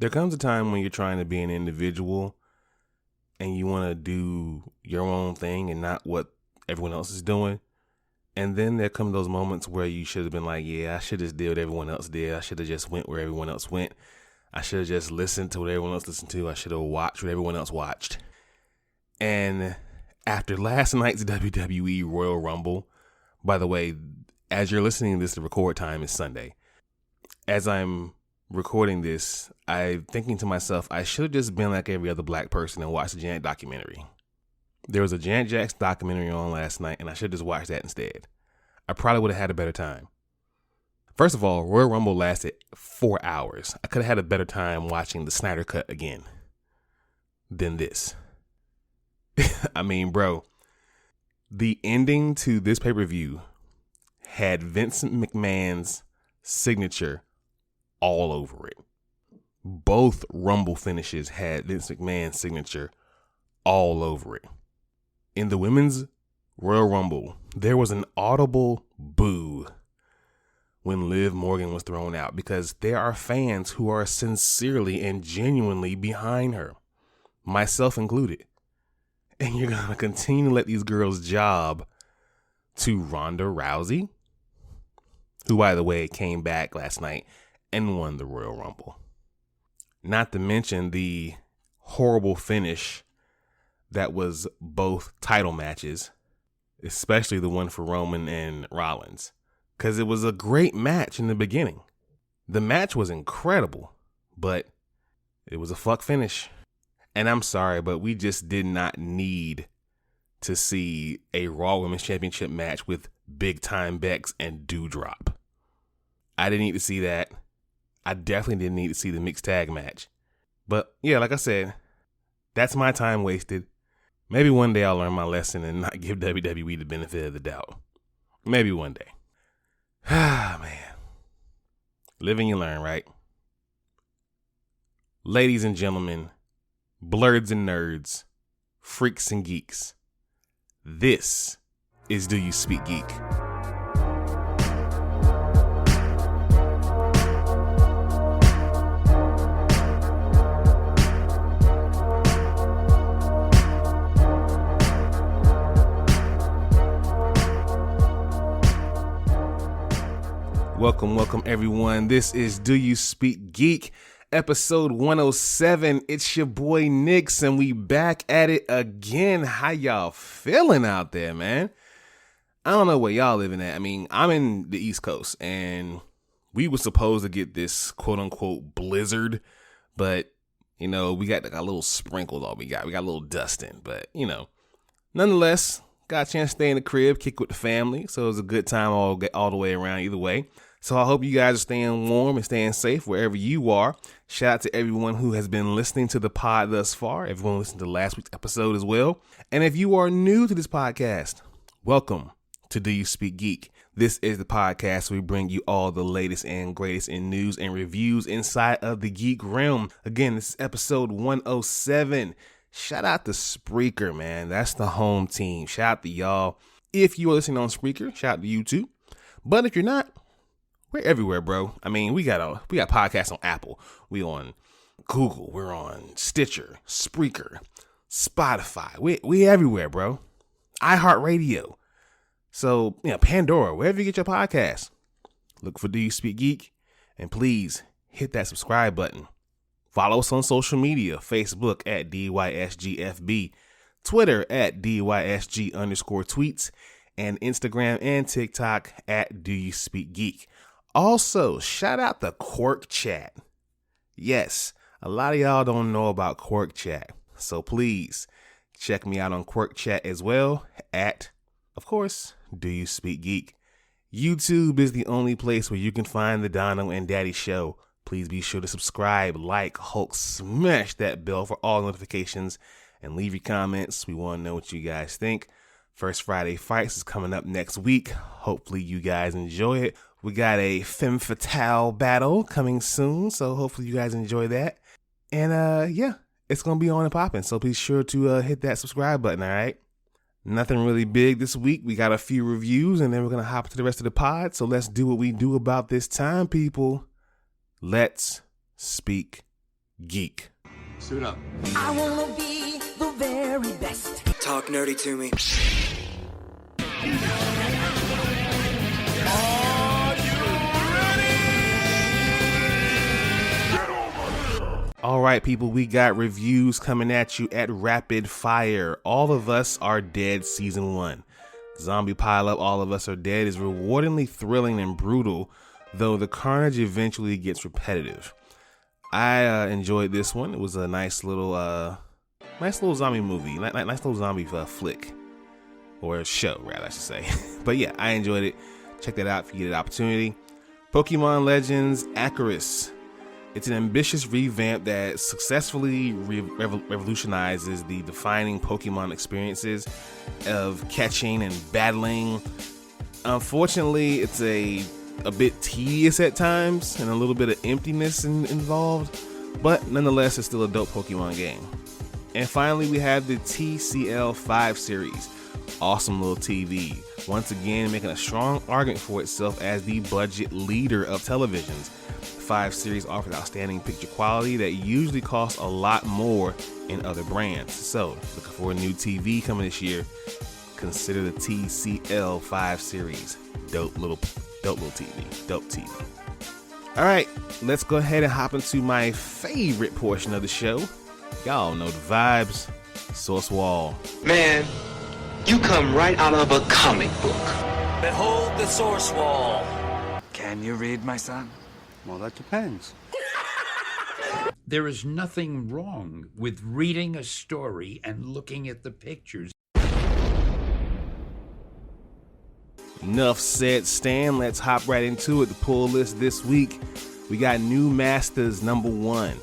There comes a time when you're trying to be an individual and you want to do your own thing and not what everyone else is doing. And then there come those moments where you should have been like, yeah, I should have just did what everyone else did. I should have just went where everyone else went. I should have just listened to what everyone else listened to. I should have watched what everyone else watched. And after last night's WWE Royal Rumble, by the way, as you're listening to this, the record time is Sunday. As I'm recording this, I'm thinking to myself, I should have just been like every other black person and watched the Janet documentary. There was a Janet Jackson documentary on last night, and I should have just watched that instead. I probably would have had a better time. First of all, Royal Rumble lasted 4 hours. I could have had a better time watching the Snyder Cut again than this. I mean, bro, the ending to this pay-per-view had Vincent McMahon's signature all over it. Both Rumble finishes had Vince McMahon's signature all over it. In the women's Royal Rumble, there was an audible boo when Liv Morgan was thrown out because there are fans who are sincerely and genuinely behind her, myself included. And you're going to continue to let these girls job to Ronda Rousey, who, by the way, came back last night and won the Royal Rumble. Not to mention the horrible finish that was both title matches, especially the one for Roman and Rollins, because it was a great match in the beginning. The match was incredible, but it was a fuck finish. And I'm sorry, but we just did not need to see a Raw Women's Championship match with Big Time Bex and Doudrop. I didn't need to see that. I definitely didn't need to see the mixed tag match. But yeah, like I said, that's my time wasted. Maybe one day I'll learn my lesson and not give WWE the benefit of the doubt. Maybe one day. Ah, man. Live and you learn, right? Ladies and gentlemen, blurds and nerds, freaks and geeks, this is Do You Speak Geek? Welcome everyone. This is Do You Speak Geek, episode 107. It's your boy Nix, and we back at it again. How y'all feeling out there, man? I don't know where y'all living at. I mean, I'm in the East Coast, and we were supposed to get this quote-unquote blizzard, but, you know, we got like a little sprinkle all we got. We got a little dusting, but, you know, nonetheless, got a chance to stay in the crib, kick with the family, so it was a good time all the way around either way. So I hope you guys are staying warm and staying safe wherever you are. Shout out to everyone who has been listening to the pod thus far. Everyone listened to last week's episode as well. And if you are new to this podcast, welcome to Do You Speak Geek. This is the podcast where we bring you all the latest and greatest in news and reviews inside of the geek realm. Again, this is episode 107. Shout out to Spreaker, man. That's the home team. Shout out to y'all. If you are listening on Spreaker, shout out to you too. But if you're not, we're everywhere, bro. I mean, we got podcasts on Apple. We on Google. We're on Stitcher, Spreaker, Spotify. We everywhere, bro. iHeartRadio. So, you know, Pandora, wherever you get your podcasts. Look for Do You Speak Geek, and please hit that subscribe button. Follow us on social media, Facebook at DYSGFB, Twitter at DYSG_tweets, and Instagram and TikTok at Do You Speak Geek. Also, shout out to Quirk Chat. Yes, a lot of y'all don't know about Quirk Chat. So please check me out on Quirk Chat as well at, of course, Do You Speak Geek. YouTube is the only place where you can find the Dono and Daddy Show. Please be sure to subscribe, like, Hulk, smash that bell for all notifications, and leave your comments. We want to know what you guys think. First Friday Fights is coming up next week. Hopefully you guys enjoy it. We got a Femme Fatale battle coming soon, so hopefully you guys enjoy that. And yeah, it's going to be on and popping, so be sure to hit that subscribe button, all right? Nothing really big this week. We got a few reviews, and then we're going to hop to the rest of the pod, so let's do what we do about this time, people. Let's speak GEEK. Suit up. I wanna be the very best. Talk nerdy to me. All right, people, we got reviews coming at you at rapid fire. All of Us Are Dead Season 1. Zombie pileup All of Us Are Dead is rewardingly thrilling and brutal, though the carnage eventually gets repetitive. I enjoyed this one. It was a nice little zombie movie, nice little zombie flick, or a show, rather, I should say. But yeah, I enjoyed it. Check that out if you get an opportunity. Pokemon Legends Crysis. It's an ambitious revamp that successfully revolutionizes the defining Pokemon experiences of catching and battling. Unfortunately, it's a bit tedious at times and a little bit of emptiness involved, but nonetheless, it's still a dope Pokemon game. And finally, we have the TCL 5 series. Awesome little TV. Once again, making a strong argument for itself as the budget leader of televisions. 5 series offers outstanding picture quality that usually costs a lot more in other brands. So, looking for a new TV coming this year, consider the TCL 5 series. Dope little TV. Dope TV. All right, let's go ahead and hop into my favorite portion of the show. Y'all know the vibes. Source Wall. Man, you come right out of a comic book. Behold the Source Wall. Can you read, my son? Well, that depends. There is nothing wrong with reading a story and looking at the pictures. Enough said, Stan. Let's hop right into it. The pull list this week, we got New Masters #1.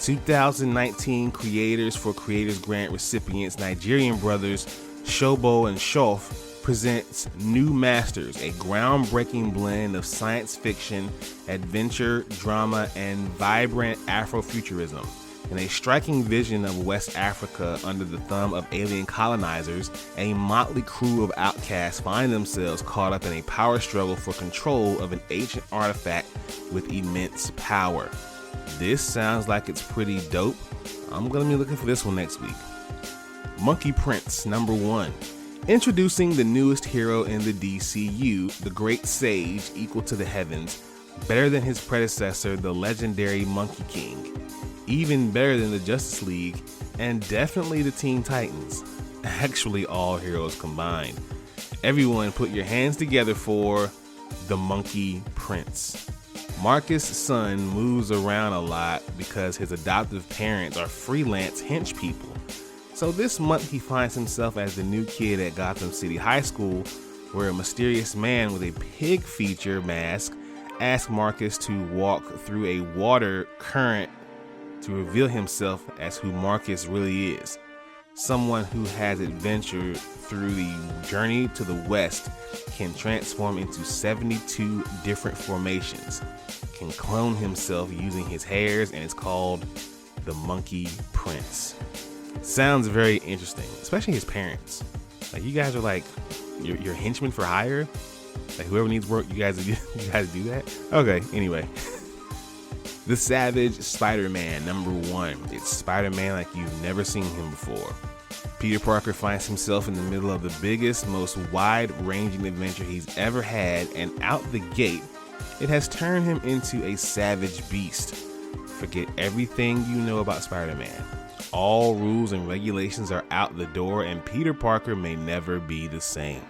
2019 Creators for Creators Grant recipients Nigerian brothers Shobo and Shof presents New Masters, a groundbreaking blend of science fiction, adventure, drama, and vibrant Afrofuturism. In a striking vision of West Africa under the thumb of alien colonizers, a motley crew of outcasts find themselves caught up in a power struggle for control of an ancient artifact with immense power. This sounds like it's pretty dope. I'm gonna be looking for this one next week. Monkey Prince #1. Introducing the newest hero in the DCU, the Great Sage equal to the heavens, better than his predecessor, the legendary Monkey King, even better than the Justice League, and definitely the Teen Titans. Actually, all heroes combined. Everyone put your hands together for the Monkey Prince. Marcus' son moves around a lot because his adoptive parents are freelance hench people. So this month he finds himself as the new kid at Gotham City High School, where a mysterious man with a pig feature mask asks Marcus to walk through a water current to reveal himself as who Marcus really is. Someone who has adventured through the journey to the west, can transform into 72 different formations, can clone himself using his hairs, and it's called the Monkey Prince. Sounds very interesting, especially his parents. Like, you guys are like your henchmen for hire. Like, whoever needs work, you guys do that. Okay, anyway. The Savage Spider-Man #1. It's Spider-Man like you've never seen him before. Peter Parker finds himself in the middle of the biggest, most wide-ranging adventure he's ever had, and out the gate, it has turned him into a savage beast. Forget everything you know about Spider-Man. All rules and regulations are out the door, and Peter Parker may never be the same.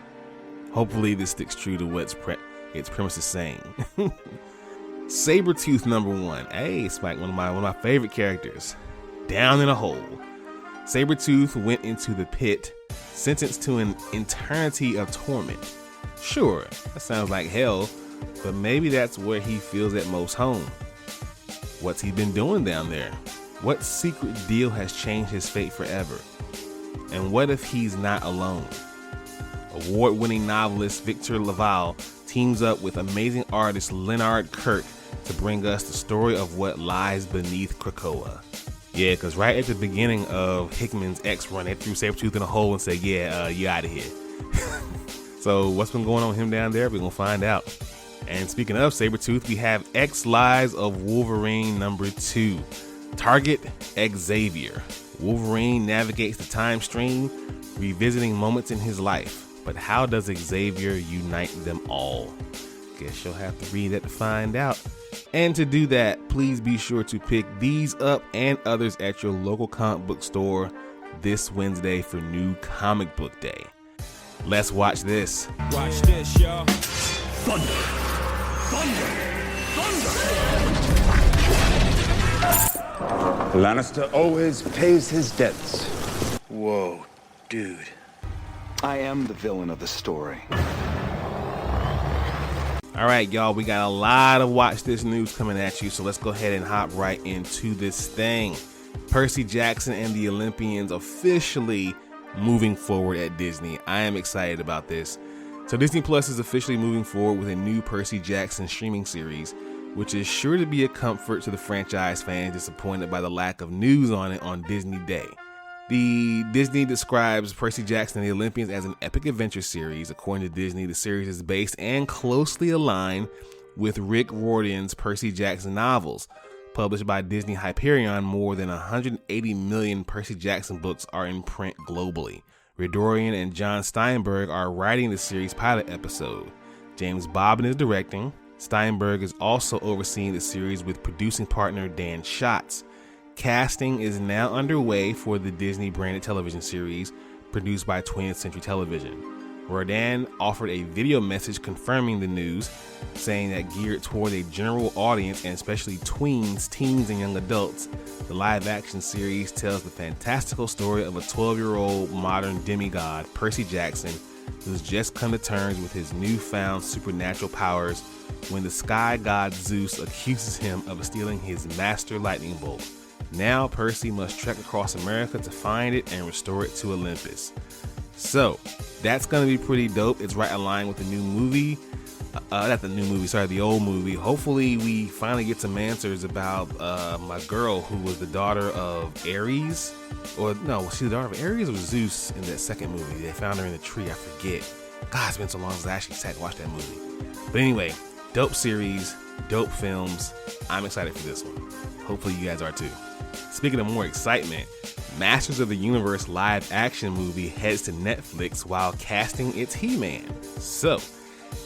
Hopefully this sticks true to what its premise is saying. Sabretooth #1. Hey, Spike, one of my favorite characters. Down in a hole. Sabretooth went into the pit, sentenced to an eternity of torment. Sure, that sounds like hell, but maybe that's where he feels at most home. What's he been doing down there? What secret deal has changed his fate forever? And what if he's not alone? Award-winning novelist Victor Laval teams up with amazing artist Leonard Kirk to bring us the story of what lies beneath Krakoa. Yeah, because right at the beginning of Hickman's X run, they threw Sabretooth in a hole and said, yeah, you out of here. So what's been going on with him down there? We're going to find out. And speaking of Sabretooth, we have X Lies of Wolverine #2. Target Xavier. Wolverine navigates the time stream, revisiting moments in his life. But how does Xavier unite them all? Guess you'll have to read that to find out. And to do that, please be sure to pick these up and others at your local comic book store this Wednesday for New Comic Book Day. Let's watch this. Watch this, y'all. Thunder! Lannister always pays his debts. Whoa, dude. I am the villain of the story. All right, y'all, we got a lot of Watch This news coming at you, so let's go ahead and hop right into this thing. Percy Jackson and the Olympians officially moving forward at Disney. I am excited about this. So Disney Plus is officially moving forward with a new Percy Jackson streaming series, which is sure to be a comfort to the franchise fans disappointed by the lack of news on it on Disney Day. The Disney describes Percy Jackson and the Olympians as an epic adventure series. According to Disney, the series is based and closely aligned with Rick Riordan's Percy Jackson novels. Published by Disney Hyperion, more than 180 million Percy Jackson books are in print globally. Riordan and John Steinberg are writing the series' pilot episode. James Bobbin is directing. Steinberg is also overseeing the series with producing partner Dan Schatz. Casting is now underway for the Disney branded television series produced by 20th Century Television. Riordan offered a video message confirming the news, saying that geared toward a general audience and especially tweens, teens, and young adults, the live-action series tells the fantastical story of a 12-year-old modern demigod, Percy Jackson, who's just come to terms with his newfound supernatural powers when the sky god Zeus accuses him of stealing his master lightning bolt. Now Percy must trek across America to find it and restore it to Olympus. So, that's going to be pretty dope. It's right in line with the new movie. The old movie. Hopefully we finally get some answers about my girl who was the daughter of Ares. Or no, was she the daughter of Ares or Zeus in that second movie? They found her in the tree, I forget. God, it's been so long since I actually sat and watched that movie. But anyway, dope series, dope films. I'm excited for this one. Hopefully you guys are too. Speaking of more excitement, Masters of the Universe live action movie heads to Netflix while casting its He-Man. So,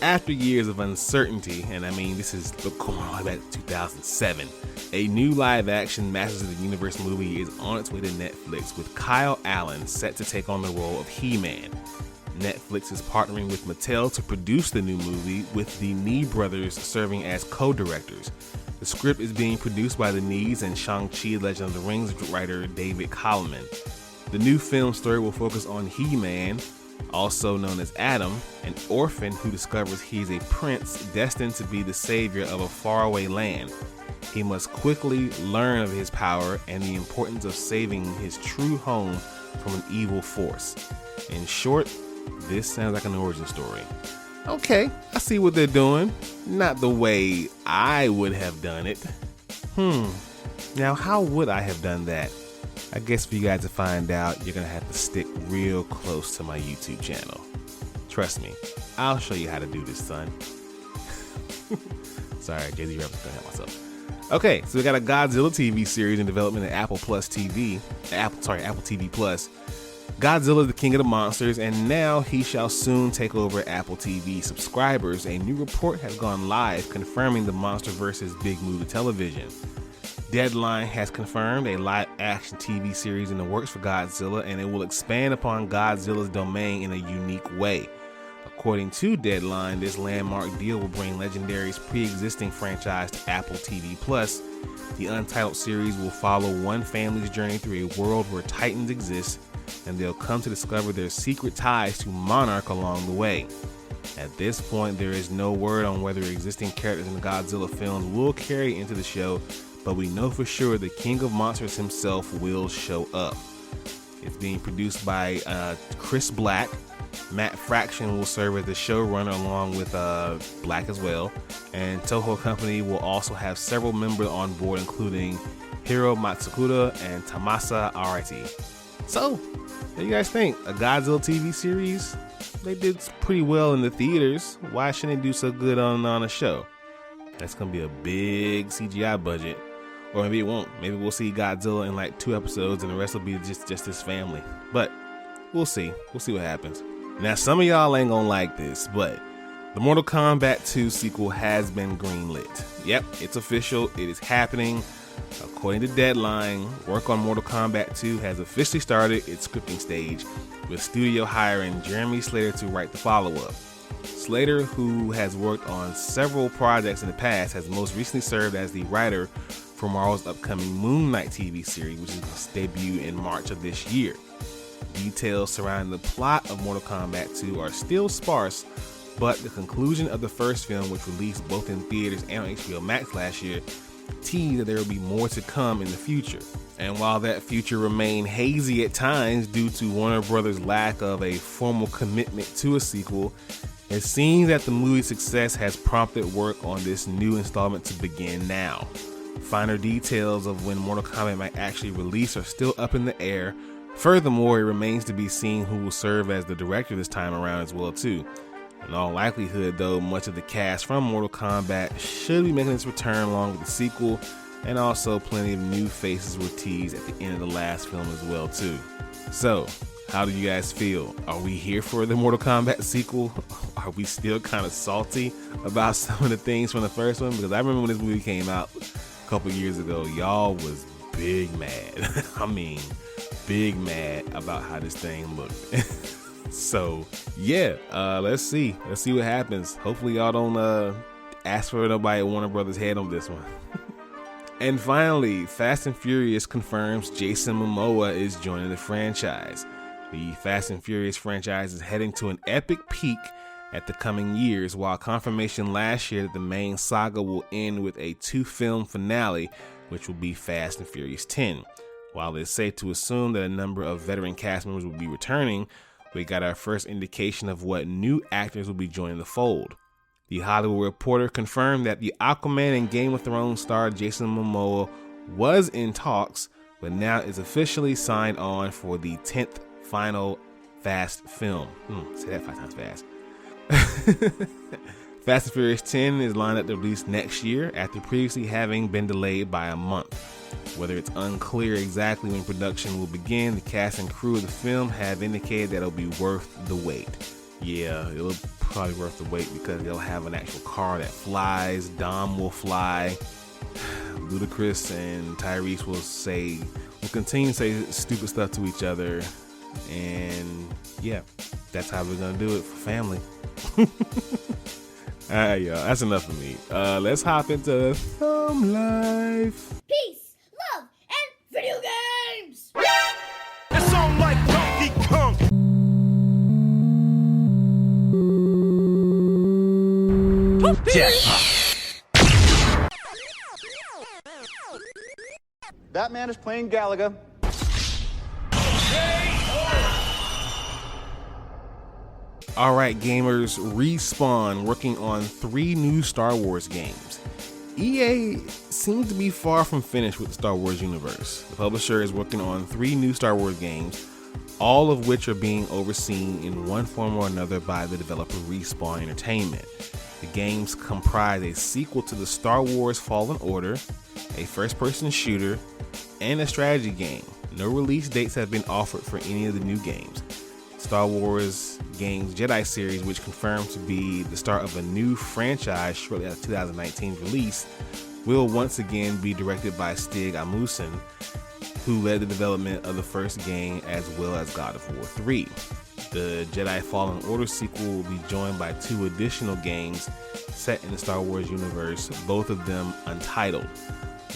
after years of uncertainty, and I mean this is going all the way back to 2007, a new live action Masters of the Universe movie is on its way to Netflix with Kyle Allen set to take on the role of He-Man. Netflix is partnering with Mattel to produce the new movie, with the Nee brothers serving as co-directors. The script is being produced by the Nees and Shang-Chi Legend of the Rings writer David Kallman. The new film story will focus on He-Man, also known as Adam, an orphan who discovers he is a prince destined to be the savior of a faraway land. He must quickly learn of his power and the importance of saving his true home from an evil force. In short, this sounds like an origin story. Okay, I see what they're doing. Not the way I would have done it. Now how would I have done that? I guess for you guys to find out, you're gonna have to stick real close to my YouTube channel. Trust me, I'll show you how to do this, son. Sorry, Jay-Z Rappers gonna help myself. Okay, so we got a Godzilla TV series in development at Apple TV Plus. Godzilla is the king of the monsters, and now he shall soon take over Apple TV subscribers. A new report has gone live confirming the MonsterVerse's big move to television. Deadline has confirmed a live-action TV series in the works for Godzilla, and it will expand upon Godzilla's domain in a unique way. According to Deadline, this landmark deal will bring Legendary's pre-existing franchise to Apple TV Plus. The untitled series will follow one family's journey through a world where Titans exist, and they'll come to discover their secret ties to Monarch along the way. At this point, there is no word on whether existing characters in the Godzilla films will carry into the show, but we know for sure the King of Monsters himself will show up. It's being produced by Chris Black. Matt Fraction will serve as the showrunner along with Black as well, and Toho Company will also have several members on board, including Hiro Matsukuda and Tamasa Arati. So, what do you guys think? A Godzilla TV series? They did pretty well in the theaters. Why shouldn't they do so good on a show? That's going to be a big CGI budget. Or maybe it won't. Maybe we'll see Godzilla in like 2 episodes and the rest will be just his family. But we'll see. We'll see what happens. Now, some of y'all ain't gonna like this, but the Mortal Kombat 2 sequel has been greenlit. Yep, it's official. It is happening. According to Deadline, work on Mortal Kombat 2 has officially started its scripting stage, with studio hiring Jeremy Slater to write the follow-up. Slater, who has worked on several projects in the past, has most recently served as the writer for Marvel's upcoming Moon Knight TV series, which is going to debut in March of this year. Details surrounding the plot of Mortal Kombat 2 are still sparse, but the conclusion of the first film, which released both in theaters and on HBO Max last year, teased that there will be more to come in the future. And while that future remained hazy at times due to Warner Brothers' lack of a formal commitment to a sequel, it seems that the movie's success has prompted work on this new installment to begin now. Finer details of when Mortal Kombat might actually release are still up in the air. Furthermore, it remains to be seen who will serve as the director this time around as well too. In all likelihood though, much of the cast from Mortal Kombat should be making its return along with the sequel, and also plenty of new faces were teased at the end of the last film as well too. So, how do you guys feel? Are we here for the Mortal Kombat sequel? Are we still kind of salty about some of the things from the first one? Because I remember when this movie came out a couple years ago, y'all was big mad. I mean, big mad about how this thing looked. So yeah, let's see what happens. Hopefully y'all don't ask for nobody at Warner Brothers head on this one. And finally, Fast and Furious confirms Jason Momoa is joining the franchise. The Fast and Furious franchise is heading to an epic peak at the coming years, while confirmation last year that the main saga will end with a 2-film finale, which will be Fast and Furious 10. While it's safe to assume that a number of veteran cast members will be returning, we got our first indication of what new actors will be joining the fold. The Hollywood Reporter confirmed that the Aquaman and Game of Thrones star Jason Momoa was in talks, but now is officially signed on for the 10th final Fast film. Say that 5 times fast. Fast and Furious 10 is lined up to release next year after previously having been delayed by a month. Whether it's unclear exactly when production will begin, the cast and crew of the film have indicated that it'll be worth the wait. Yeah, it'll probably worth the wait because they'll have an actual car that flies. Dom will fly. Ludacris and Tyrese will continue to say stupid stuff to each other. And yeah, that's how we're gonna do it for family. Alright, y'all, that's enough of me. Let's hop into Thumb Life. Peace, love, and video games! It's on like Donkey Kong. That man is playing Galaga. Alright gamers, Respawn working on 3 new Star Wars games. EA seems to be far from finished with the Star Wars universe. The publisher is working on 3 new Star Wars games, all of which are being overseen in one form or another by the developer Respawn Entertainment. The games comprise a sequel to the Star Wars Fallen Order, a first-person shooter, and a strategy game. No release dates have been offered for any of the new games. Star Wars Games Jedi series, which confirmed to be the start of a new franchise shortly after 2019's release, will once again be directed by Stig Asmussen, who led the development of the first game as well as God of War 3. The Jedi Fallen Order sequel will be joined by 2 additional games set in the Star Wars universe, both of them untitled.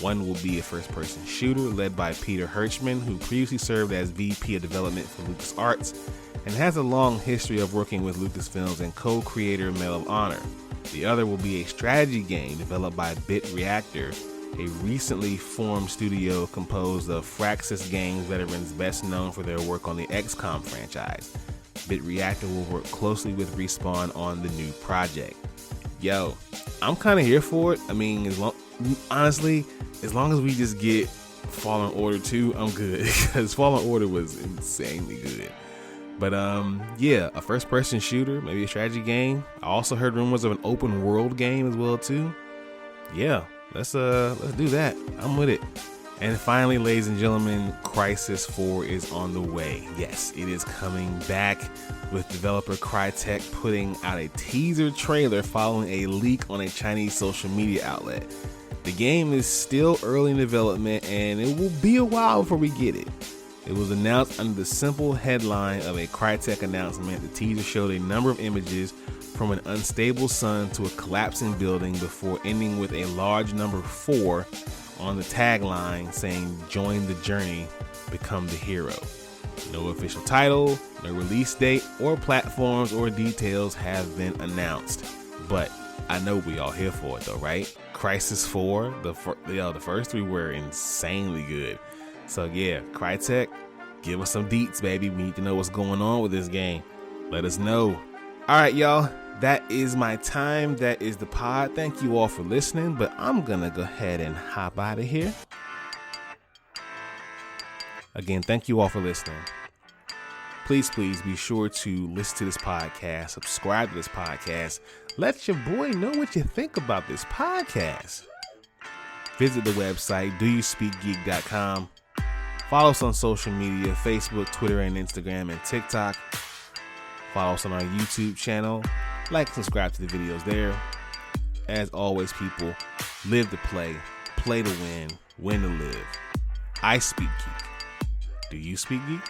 One will be a first-person shooter led by Peter Hirschman, who previously served as VP of Development for LucasArts and has a long history of working with Lucasfilms and co-creator Medal of Honor. The other will be a strategy game developed by Bit Reactor, a recently formed studio composed of Firaxis Games veterans best known for their work on the XCOM franchise. Bit Reactor will work closely with Respawn on the new project. Yo, I'm kind of here for it. I mean, honestly, as long as we just get Fallen Order 2, I'm good, because Fallen Order was insanely good. But yeah, a first-person shooter, maybe a strategy game. I also heard rumors of an open world game as well too. Yeah, let's do that. I'm with it. And finally, ladies and gentlemen, Crysis 4 is on the way. Yes, it is coming back, with developer Crytek putting out a teaser trailer following a leak on a Chinese social media outlet. The game is still early in development, and it will be a while before we get it. It was announced under the simple headline of a Crytek announcement. The teaser showed a number of images from an unstable sun to a collapsing building before ending with a large number 4 on the tagline saying, "Join the journey, become the hero." No official title, no release date, or platforms or details have been announced. But I know we all here for it though, right? Crysis 4, the first 3 were insanely good. So yeah, Crytek, give us some deets, baby. We need to know what's going on with this game. Let us know. All right, y'all. That is my time. That is the pod. Thank you all for listening, but I'm gonna go ahead and hop out of here. Again, thank you all for listening. Please be sure to listen to this podcast, subscribe to this podcast. Let your boy know what you think about this podcast. Visit the website, doyouspeakgeek.com. Follow us on social media, Facebook, Twitter, and Instagram, and TikTok. Follow us on our YouTube channel. Like and subscribe to the videos there. As always, people, live to play to win to live. I speak geek. Do you speak geek?